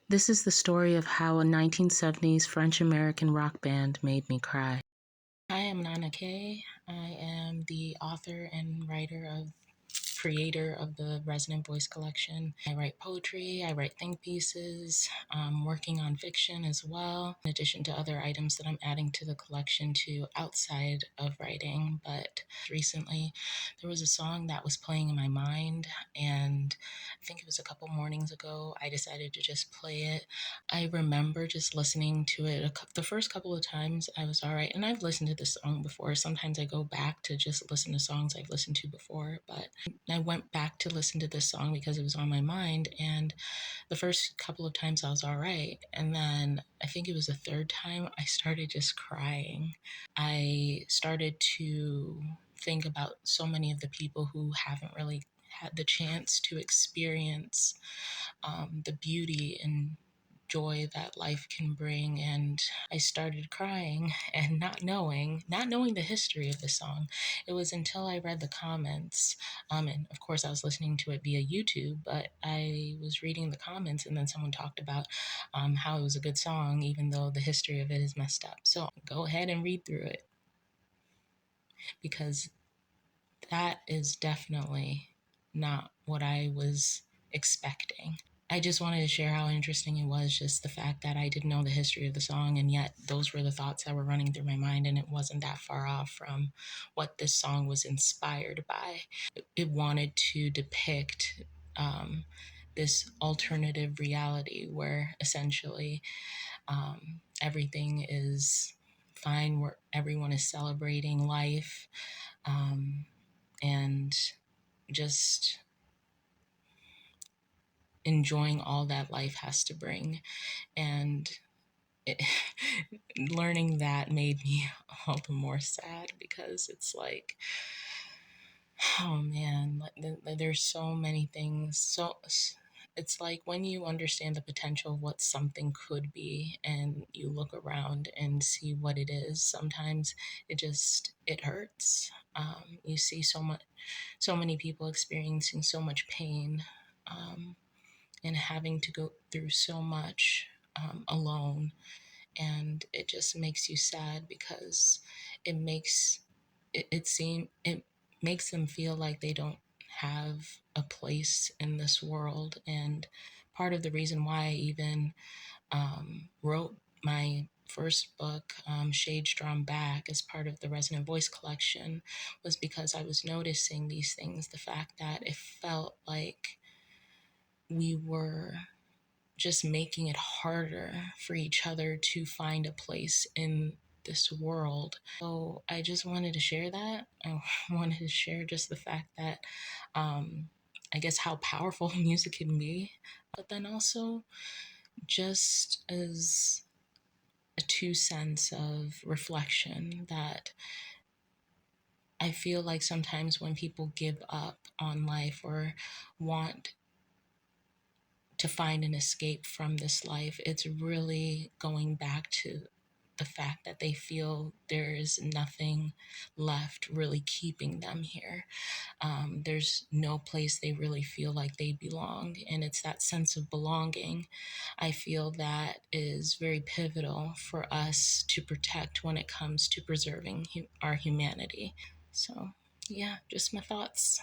This is the story of how a 1970s French-American rock band made me cry. I am Nana Kay. I am the author and creator of the Resonant Voice Collection. I write poetry, I write think pieces, I'm working on fiction as well, in addition to other items that I'm adding to the collection to outside of writing. But recently, there was a song that was playing in my mind, and I think it was a couple mornings ago, I decided to just play it. I remember just listening to it the first couple of times I was all right. And I've listened to this song before. Sometimes I go back to just listen to songs I've listened to before, but I went back to listen to this song because it was on my mind. And the first couple of times I was all right. And then I think it was the third time I started just crying. I started to think about so many of the people who haven't really had the chance to experience the beauty and joy that life can bring. And I started crying and not knowing the history of the song. It was until I read the comments, and of course I was listening to it via YouTube, but I was reading the comments, and then someone talked about how it was a good song even though the history of it is messed up. So go ahead and read through it, because that is definitely not what I was expecting. I just wanted to share how interesting it was, just the fact that I didn't know the history of the song, and yet those were the thoughts that were running through my mind, and it wasn't that far off from what this song was inspired by. It wanted to depict um, this alternative reality where essentially everything is fine, where everyone is celebrating life, um, and just enjoying all that life has to bring. And it, learning that made me all the more sad, because it's like, oh man, there's so many things. So it's like when you understand the potential of what something could be and you look around and see what it is, sometimes it hurts. You see so many people experiencing so much pain, um, and having to go through so much alone. And it just makes you sad, because it makes it makes them feel like they don't have a place in this world. And part of the reason why I even wrote my first book, Shades Drawn Back, as part of the Resonant Voice collection, was because I was noticing these things. The fact that it felt like we were just making it harder for each other to find a place in this world. So I just wanted to share that. I wanted to share just the fact that I guess how powerful music can be, but then also just as a 2 cents of reflection, that I feel like sometimes when people give up on life or want to find an escape from this life, it's really going back to the fact that they feel there is nothing left really keeping them here. There's no place they really feel like they belong. And it's that sense of belonging, I feel, that is very pivotal for us to protect when it comes to preserving our humanity. So, yeah, just my thoughts.